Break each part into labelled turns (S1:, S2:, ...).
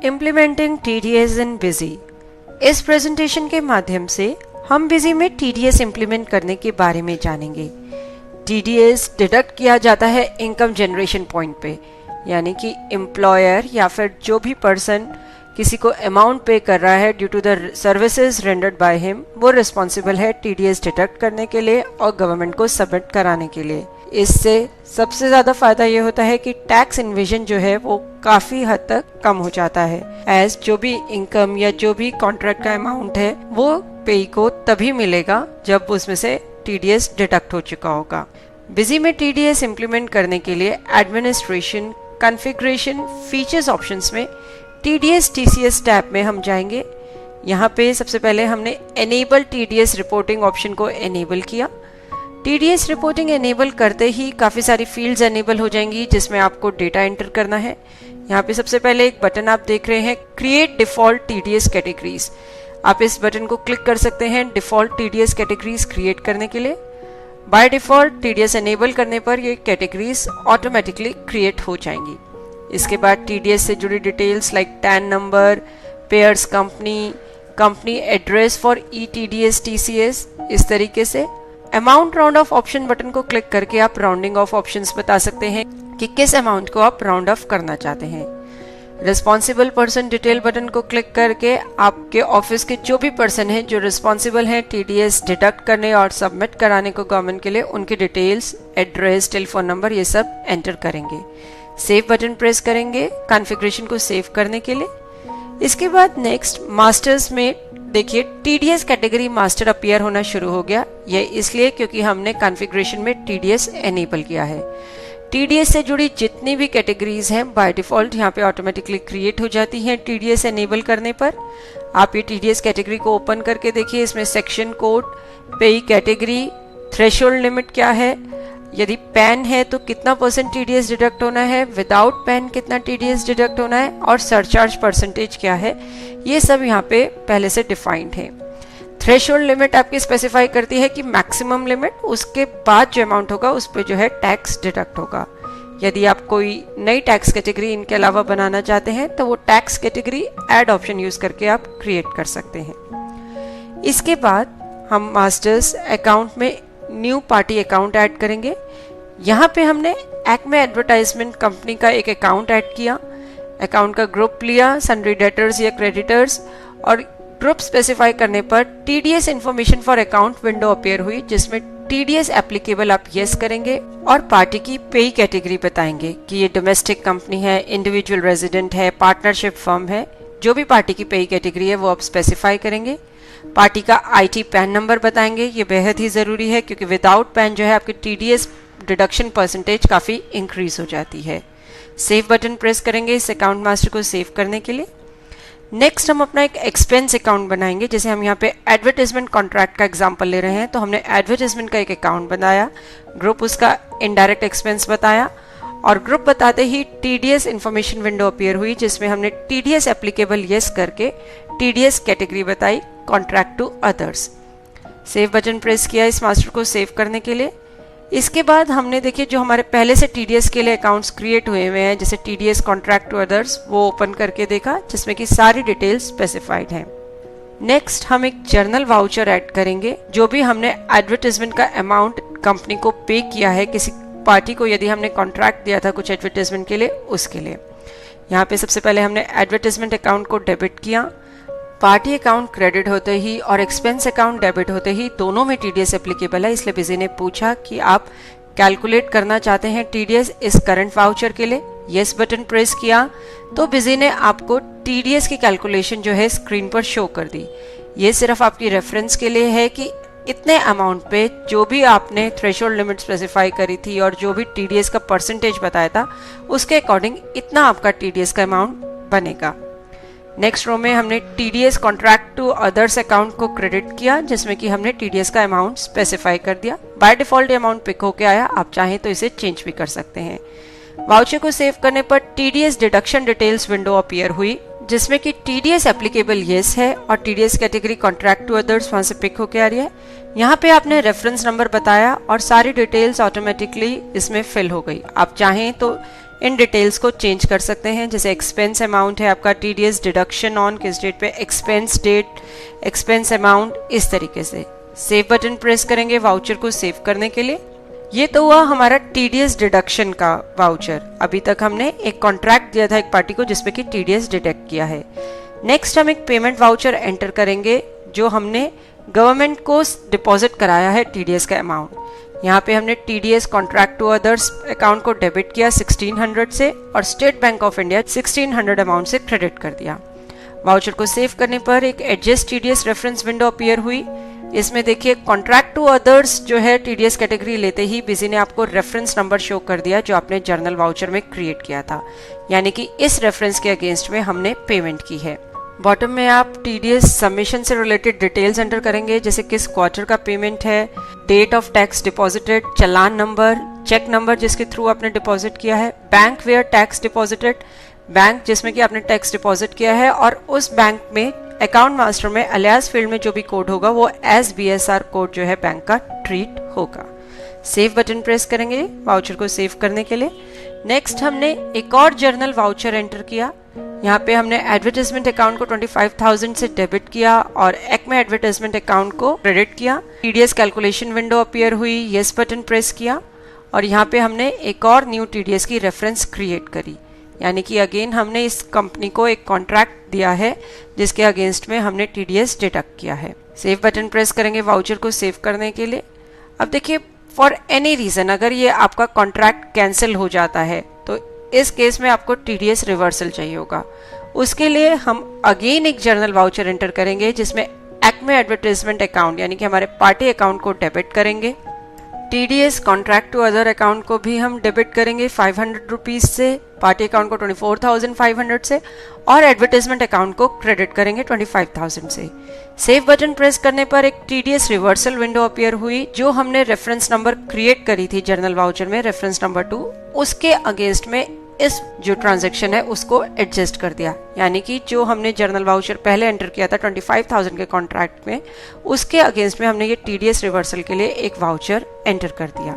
S1: Implementing TDS इन busy. इस presentation के माध्यम से हम बिजी में टीडीएस इम्प्लीमेंट करने के बारे में जानेंगे। टीडीएस डिडक्ट किया जाता है इनकम जनरेशन पॉइंट पे, यानी कि एम्प्लॉयर या फिर जो भी पर्सन किसी को अमाउंट पे कर रहा है due to the services rendered by him, वो रिस्पॉन्सिबल है टीडीएस डिडक्ट करने के लिए और गवर्नमेंट को सबमिट कराने के लिए। इससे सबसे ज्यादा फायदा ये होता है कि टैक्स इन्वेजन जो है वो काफी हद तक कम हो जाता है, एज जो भी इनकम या जो भी कॉन्ट्रैक्ट का अमाउंट है वो पेई को तभी मिलेगा जब उसमें से टीडीएस डिडक्ट हो चुका होगा। बिजी में टीडीएस इम्प्लीमेंट करने के लिए एडमिनिस्ट्रेशन, कॉन्फ़िगरेशन, फीचर्स ऑप्शंस में टीडीएस टीसीएस टैब में हम जाएंगे। यहाँ पे सबसे पहले हमने एनेबल टीडीएस रिपोर्टिंग ऑप्शन को एनेबल किया। टीडीएस रिपोर्टिंग एनेबल करते ही काफ़ी सारी फील्ड्स एनेबल हो जाएंगी जिसमें आपको डेटा एंटर करना है। यहाँ पे सबसे पहले एक बटन आप देख रहे हैं, क्रिएट डिफॉल्ट टीडीएस कैटेगरीज। आप इस बटन को क्लिक कर सकते हैं डिफॉल्ट टीडीएस कैटेगरीज क्रिएट करने के लिए। बाय डिफॉल्ट टीडीएस एनेबल करने पर ये कैटेगरीज ऑटोमेटिकली क्रिएट हो जाएंगी। इसके बाद टीडीएस से जुड़ी details like TAN number, payers company, company address for eTDS TCS, इस तरीके से amount round off option button को क्लिक करके आप राउंडिंग ऑफ ऑप्शंस बता सकते हैं कि किस अमाउंट को आप राउंड ऑफ करना चाहते हैं। रिस्पॉन्सिबल पर्सन डिटेल बटन को क्लिक करके आपके ऑफिस के जो भी पर्सन हैं जो रिस्पॉन्सिबल हैं टीडीएस डिडक्ट करने और सबमिट कराने को गवर्नमेंट के लिए, उनकी डिटेल्स, एड्रेस, टेलीफोन नंबर, ये सब एंटर करेंगे। सेव बटन प्रेस करेंगे कॉन्फ़िगरेशन को सेव करने के लिए। इसके बाद नेक्स्ट मास्टर्स में देखिए टीडीएस कैटेगरी मास्टर अपीयर होना शुरू हो गया। यह इसलिए क्योंकि हमने कॉन्फ़िगरेशन में टीडीएस एनेबल किया है। टीडीएस से जुड़ी जितनी भी कैटेगरीज हैं बाय डिफॉल्ट यहाँ पे ऑटोमेटिकली क्रिएट हो जाती हैं टीडीएस एनेबल करने पर। आप ये टीडीएस कैटेगरी को ओपन करके देखिए, इसमें सेक्शन कोड, पेई कैटेगरी, थ्रेशोल्ड लिमिट क्या है, यदि पैन है तो कितना % टीडीएस डिडक्ट होना है, विदाउट पैन कितना टीडीएस डिडक्ट होना है और सरचार्ज परसेंटेज क्या है, ये सब यहाँ पे पहले से डिफाइंड है। थ्रेशोल्ड लिमिट आपकी स्पेसिफाई करती है कि मैक्सिमम लिमिट, उसके बाद जो अमाउंट होगा उस पे जो है टैक्स डिडक्ट होगा। यदि आप कोई नई टैक्स कैटेगरी इनके अलावा बनाना चाहते हैं तो वो tax category add option use करके आप क्रिएट कर सकते हैं। इसके बाद हम मास्टर्स अकाउंट में न्यू पार्टी अकाउंट ऐड करेंगे। यहाँ पे हमने एक्मे एडवर्टाइजमेंट कंपनी का एक अकाउंट ऐड किया। अकाउंट का ग्रुप लिया, सन्ड्री डेटर्स या क्रेडिटर्स, और ग्रुप स्पेसिफाई करने पर TDS information for account window appear हुई जिसमें टीडीएस एप्लीकेबल आप यस करेंगे और पार्टी की पेई कैटेगरी बताएंगे कि ये डोमेस्टिक कंपनी है, इंडिविजुअल रेजिडेंट है, पार्टनरशिप फर्म है। जो भी पार्टी की पेई कैटेगरी है वो आप स्पेसिफाई करेंगे। पार्टी का आईटी पैन नंबर बताएंगे, ये बेहद ही जरूरी है क्योंकि विदाउट पैन जो है आपकी टीडीएस डिडक्शन परसेंटेज काफी इंक्रीज हो जाती है। सेव बटन प्रेस करेंगे इस अकाउंट मास्टर को सेव करने के लिए। नेक्स्ट हम अपना एक एक्सपेंस अकाउंट बनाएंगे। जैसे हम यहाँ पे एडवर्टाइजमेंट कॉन्ट्रैक्ट का एग्जांपल ले रहे हैं तो हमने एडवर्टाइजमेंट का एक अकाउंट बनाया, ग्रुप उसका इनडायरेक्ट एक्सपेंस बताया और ग्रुप बताते ही टीडीएस इन्फॉर्मेशन विंडो अपीयर हुई जिसमें हमने टीडीएस एप्लीकेबल यस करके टीडीएस कैटेगरी बताई, contract to others. Save button press किया इस मास्टर को सेव करने के लिए। इसके बाद हमने देखिए जो हमारे पहले से टीडीएस के लिए अकाउंट्स क्रिएट हुए हुए हैं जैसे टीडीएस कॉन्ट्रैक्ट टू अदर्स, वो ओपन करके देखा जिसमें कि सारी डिटेल्स स्पेसिफाइड हैं। नेक्स्ट हम एक जर्नल वाउचर ऐड करेंगे। जो भी हमने एडवर्टाइजमेंट का अमाउंट कंपनी को पे किया है किसी पार्टी को, यदि हमने कॉन्ट्रैक्ट दिया था कुछ एडवर्टाइजमेंट के लिए, उसके लिए यहाँ पे सबसे पहले हमने एडवर्टाइजमेंट अकाउंट को डेबिट किया। पार्टी अकाउंट क्रेडिट होते ही और एक्सपेंस अकाउंट डेबिट होते ही दोनों में टीडीएस एप्लीकेबल है, इसलिए बिजी ने पूछा कि आप कैलकुलेट करना चाहते हैं टीडीएस इस करंट वाउचर के लिए। यस बटन प्रेस किया तो बिजी ने आपको टीडीएस की कैलकुलेशन जो है स्क्रीन पर शो कर दी। ये सिर्फ आपकी रेफरेंस के लिए है कि इतने अमाउंट पे जो भी आपने थ्रेशोल्ड लिमिट स्पेसिफाई करी थी और जो भी टीडीएस का परसेंटेज बताया था उसके अकॉर्डिंग इतना आपका टीडीएस का अमाउंट बनेगा। नेक्स्ट रो में हमने TDS contract to others account को क्रेडिट किया जिसमें कि हमने टीडीएस का अमाउंट स्पेसिफाई कर दिया। बाय डिफॉल्ट अमाउंट पिक होके आया, आप चाहें तो इसे चेंज भी कर सकते हैं। वाउचर को सेव करने पर TDS deduction details window appear हुई जिसमें कि टीडीएस एप्लीकेबल येस है और TDS category contract to others वहां से पिक होके आ रही है। यहाँ पे आपने रेफरेंस नंबर बताया और सारी डिटेल्स ऑटोमेटिकली इसमें फिल हो गई। आप चाहें तो इन डिटेल्स को चेंज कर सकते हैं। जैसे एक्सपेंस अमाउंट है आपका, टीडीएस डिडक्शन ऑन किस डेट पे, एक्सपेंस डेट, एक्सपेंस अमाउंट, इस तरीके से। सेव बटन प्रेस करेंगे वाउचर को सेव करने के लिए। ये तो हुआ हमारा टीडीएस डिडक्शन का वाउचर। अभी तक हमने एक कॉन्ट्रैक्ट दिया था एक पार्टी को जिसपे कि टीडीएस डिडक्ट किया है। नेक्स्ट हम एक पेमेंट वाउचर एंटर करेंगे जो हमने गवर्नमेंट को डिपॉजिट कराया है टीडीएस का अमाउंट। यहाँ पे हमने TDS contract to others account को डेबिट किया 1600 से और State Bank of India 1600 amount से क्रेडिट कर दिया। वाउचर को सेव करने पर एक adjust TDS reference window appear हुई। इसमें देखिए कॉन्ट्रैक्ट टू अदर्स जो है टीडीएस कैटेगरी लेते ही बिजी ने आपको रेफरेंस नंबर शो कर दिया जो आपने जर्नल वाउचर में क्रिएट किया था, यानी कि इस रेफरेंस के अगेंस्ट में हमने पेमेंट की है। बॉटम में आप टीडीएस सबमिशन से रिलेटेड डिटेल्स एंटर करेंगे, जैसे किस क्वार्टर का पेमेंट है, date of tax deposited, challan number, cheque number जिसके थ्रू आपने डिपॉजिट किया है, bank where tax deposited, bank जिसमें कि आपने टैक्स डिपॉजिट किया है, और उस बैंक में अकाउंट मास्टर में अलियास फील्ड में जो भी कोड होगा वो एज BSR कोड जो है बैंक का ट्रीट होगा। सेव बटन प्रेस करेंगे वाउचर को सेव करने के लिए। नेक्स्ट हमने एक और जर्नल वाउचर एंटर किया। यहाँ पे हमने एडवर्टाइजमेंट अकाउंट को 25,000 से डेबिट किया और एक्मे एडवर्टाइजमेंट अकाउंट को क्रेडिट किया। टीडीएस कैलकुलेशन विंडो अपीयर हुई, यस बटन प्रेस किया और यहाँ पे हमने एक और न्यू टीडीएस की रेफरेंस क्रिएट करी, यानी कि अगेन हमने इस कंपनी को एक कॉन्ट्रैक्ट दिया है जिसके अगेंस्ट में हमने टीडीएस डिडक्ट किया है। सेव बटन प्रेस करेंगे वाउचर को सेव करने के लिए। अब देखिए फॉर एनी रीजन अगर ये आपका कॉन्ट्रैक्ट कैंसिल हो जाता है तो इस केस में आपको टीडीएस रिवर्सल चाहिए होगा। उसके लिए हम अगेन एक जर्नल वाउचर एंटर करेंगे जिसमें एक्मे एडवर्टाइजमेंट अकाउंट यानी कि हमारे पार्टी अकाउंट को डेबिट करेंगे। TDS contract to other account को भी हम डेबिट करेंगे 500 रुपीज से, पार्टी अकाउंट को 24,500 से और एडवर्टाइजमेंट अकाउंट को क्रेडिट करेंगे 25,000 से। सेव बटन प्रेस करने पर एक टीडीएस रिवर्सल विंडो अपीयर हुई। जो हमने रेफरेंस नंबर क्रिएट करी थी जर्नल वाउचर में, रेफरेंस नंबर 2, उसके अगेंस्ट में इस जो ट्रांजैक्शन है उसको एडजस्ट कर दिया, यानी कि जो हमने जर्नल वाउचर पहले एंटर किया था 25,000 के कॉन्ट्रैक्ट में, उसके अगेंस्ट में हमने ये टीडीएस रिवर्सल के लिए एक वाउचर एंटर कर दिया।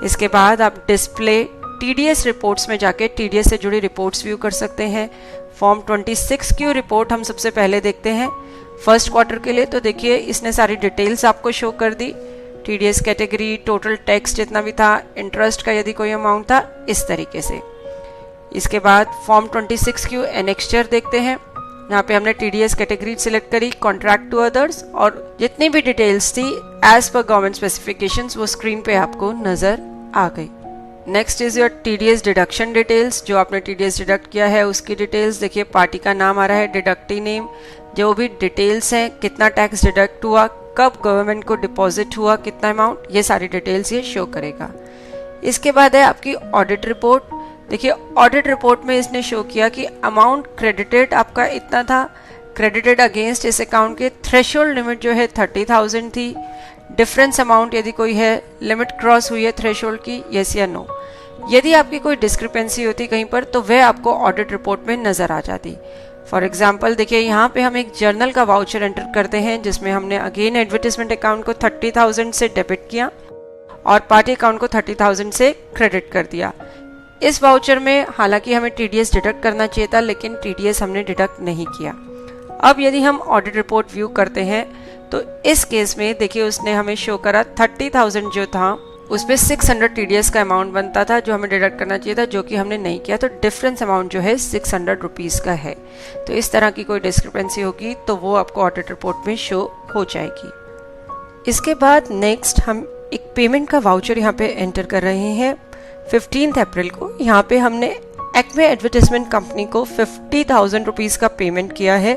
S1: इसके बाद आप डिस्प्ले टीडीएस रिपोर्ट्स में जाके टीडीएस से जुड़ी रिपोर्ट्स व्यू कर सकते हैं। फॉर्म 26 की रिपोर्ट हम सबसे पहले देखते हैं फर्स्ट क्वार्टर के लिए। तो देखिए इसने सारी डिटेल्स आपको शो कर दी, टीडीएस कैटेगरी, टोटल टैक्स जितना भी था, इंटरेस्ट का यदि कोई अमाउंट था, इस तरीके से। इसके बाद फॉर्म 26 क्यू एनेक्स्चर देखते हैं। यहाँ पे हमने टीडीएस कैटेगरी सिलेक्ट करी, कॉन्ट्रैक्ट टू अदर्स, और जितनी भी डिटेल्स थी एज पर गवर्नमेंट स्पेसिफिकेशंस वो स्क्रीन पे आपको नजर आ गई। Next is your TDS deduction details, जो आपने टीडीएस डिडक्ट किया है उसकी डिटेल्स देखिए। पार्टी का नाम आ रहा है, डिडक्टी नेम, जो भी डिटेल्स हैं, कितना टैक्स डिडक्ट हुआ, कब गवर्नमेंट को डिपॉजिट हुआ, कितना अमाउंट, ये सारी डिटेल्स ये शो करेगा। इसके बाद है आपकी ऑडिट रिपोर्ट। देखिए ऑडिट रिपोर्ट में इसने शो किया कि अमाउंट क्रेडिटेड आपका इतना था, क्रेडिटेड अगेंस्ट इस अकाउंट के थ्रेशोल्ड लिमिट जो है 30,000 थी, डिफरेंस अमाउंट यदि कोई है, लिमिट क्रॉस हुई है थ्रेशोल्ड की, यस या नो। यदि आपकी कोई डिस्क्रिपेंसी होती कहीं पर तो वह आपको ऑडिट रिपोर्ट में नजर आ जाती। फॉर एग्जाम्पल देखिए यहाँ पे हम एक जर्नल का वाउचर एंटर करते हैं जिसमें हमने अगेन एडवर्टाइजमेंट अकाउंट को 30,000 से डेबिट किया और पार्टी अकाउंट को 30,000 से क्रेडिट कर दिया। इस वाउचर में हालांकि हमें टीडीएस डिडक्ट करना चाहिए था लेकिन टीडीएस हमने डिडक्ट नहीं किया। अब यदि हम ऑडिट रिपोर्ट व्यू करते हैं तो इस केस में देखिए उसने हमें शो करा 30,000 जो था उस पर 600 टीडीएस का अमाउंट बनता था जो हमें डिडक्ट करना चाहिए था, जो कि हमने नहीं किया, तो डिफरेंस अमाउंट जो है 600 रुपीज़ का है। तो इस तरह की कोई डिस्क्रिपेंसी होगी तो वो आपको ऑडिट रिपोर्ट में शो हो जाएगी। इसके बाद नेक्स्ट हम एक पेमेंट का वाउचर यहाँ पे एंटर कर रहे हैं 15 अप्रैल को। यहाँ पे हमने एक्मे एडवर्टाइजमेंट कंपनी को 50,000 रुपीज़ का पेमेंट किया है।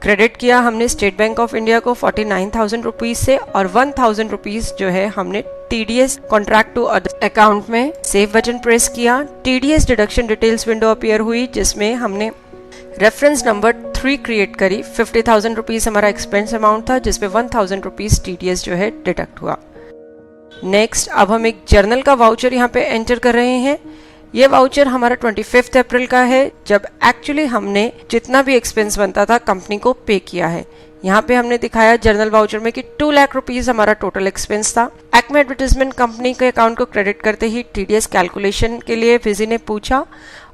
S1: क्रेडिट किया हमने स्टेट बैंक ऑफ इंडिया को 49,000 रुपीज़ से और 1,000 रुपीज़ जो है हमने टीडीएस कॉन्ट्रैक्ट टू अकाउंट में। सेव बटन प्रेस किया, TDS deduction details window appear हुई जिसमें हमने रेफरेंस नंबर 3 क्रिएट करी। 50,000 रुपीज़ हमारा एक्सपेंस अमाउंट था जिसपे 1,000 रुपीज़ टीडीएस जो है डिडक्ट हुआ। नेक्स्ट अब हम एक जर्नल का वाउचर यहाँ पे एंटर कर रहे हैं। ये वाउचर हमारा 25 अप्रैल का है जब एक्चुअली हमने जितना भी एक्सपेंस बनता था कंपनी को पे किया है। यहाँ पे हमने दिखाया जर्नल वाउचर में कि 2 लाख रुपीस हमारा टोटल एक्सपेंस था। एक्मे एडवर्टाइजमेंट कंपनी के अकाउंट को क्रेडिट करते ही टीडीएस कैलकुलेशन के लिए विजी ने पूछा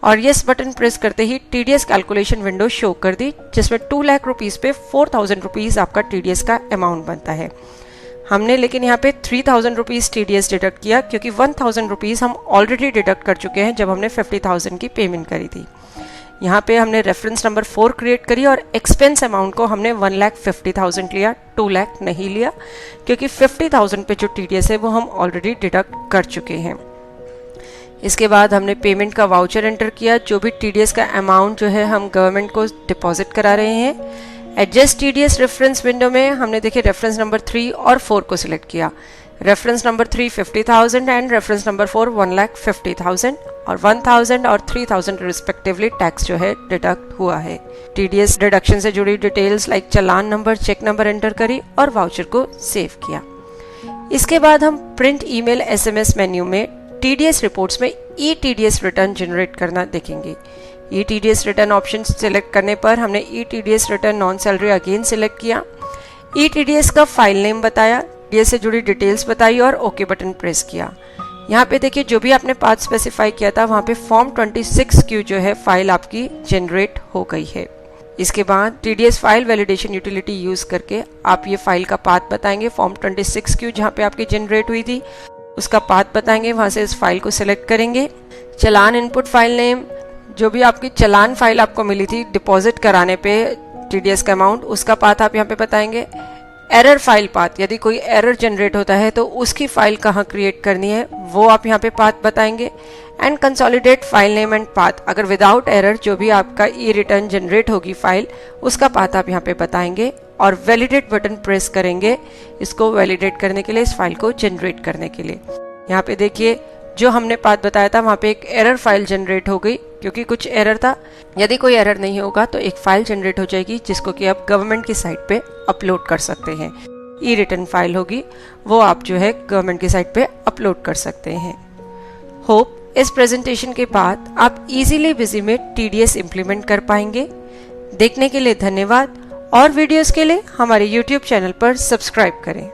S1: और यस बटन प्रेस करते ही टीडीएस कैलकुलेशन विंडो शो कर दी, जिसमें 2 लाख रुपीस पे 4000 रुपीज आपका टीडीएस का अमाउंट बनता है। हमने लेकिन यहाँ पे 3000 रुपीज टीडीएस डिडक्ट किया क्योंकि 1000 रुपीज हम ऑलरेडी डिडक्ट कर चुके हैं जब हमने 50,000 की पेमेंट करी थी। यहाँ पे हमने रेफरेंस नंबर 4 क्रिएट करी और एक्सपेंस अमाउंट को हमने 1,50,000 लिया, 2 लाख नहीं लिया क्योंकि 50,000 पे जो टीडीएस है वो हम ऑलरेडी डिडक्ट कर चुके हैं। इसके बाद हमने पेमेंट का वाउचर एंटर किया, जो भी टीडीएस का अमाउंट जो है हम गवर्नमेंट को डिपॉजिट करा रहे हैं। एडजस्ट टीडीएस रेफरेंस विंडो में हमने देखिए रेफरेंस नंबर 3 और 4 को सिलेक्ट किया। Reference number 3 50,000 and reference number 4 1,50,000 और 1,000 और 3,000 रिस्पेक्टिवली टैक्स जो है डिडक्ट हुआ है। टीडीएस डिडक्शन से जुड़ी details like challan number, cheque number enter करी और वाउचर को सेव किया। इसके बाद हम प्रिंट ईमेल एसएमएस मेन्यू में टीडीएस रिपोर्ट्स में ई टीडीएस रिटर्न जनरेट करना देखेंगे। E TDS return option select करने पर हमने e TDS return non salary again select किया। ई टीडीएस का फाइल नेम बताया, टीडीएस से जुड़ी डिटेल्स बताई और ओके बटन प्रेस किया। यहाँ पे देखिए जो भी आपने पाथ स्पेसिफाई किया था वहाँ पे फॉर्म 26Q जो है फाइल आपकी जनरेट हो गई है। इसके बाद TDS file validation utility use करके आप ये फाइल का पाथ बताएंगे। फॉर्म 26Q जहाँ पे आपकी जनरेट हुई थी उसका पाथ बताएंगे, वहां से इस फाइल को सिलेक्ट करेंगे। चलान इनपुट फाइल नेम, जो भी आपकी चलान फाइल आपको मिली थी डिपॉजिट कराने पे टीडीएस का अमाउंट, उसका पाथ आप यहाँ पे बताएंगे। एरर फाइल पाथ, यदि कोई एरर जनरेट होता है तो उसकी फाइल कहाँ क्रिएट करनी है वो आप यहाँ पे पाथ बताएंगे। And consolidate file name and path, अगर विदाउट एरर जो भी आपका ई रिटर्न जनरेट होगी फाइल उसका पाथ आप यहाँ पे बताएंगे और वैलिडेट बटन प्रेस करेंगे इसको वैलिडेट करने के लिए, इस फाइल को जनरेट करने के लिए। यहाँ पे देखिए जो हमने पाथ बताया था वहाँ पे एक एरर फाइल जनरेट हो गई क्योंकि कुछ एरर था। यदि कोई एरर नहीं होगा तो एक फाइल जनरेट हो जाएगी जिसको कि आप गवर्नमेंट की साइट पे अपलोड कर सकते हैं। ई रिटर्न फाइल होगी वो आप जो है गवर्नमेंट की साइट पे अपलोड कर सकते हैं। होप इस प्रेजेंटेशन के बाद आप इजीली विजी में टीडीएस इंप्लीमेंट कर पाएंगे। देखने के लिए धन्यवाद और वीडियोस के लिए हमारे YouTube चैनल पर सब्सक्राइब करें।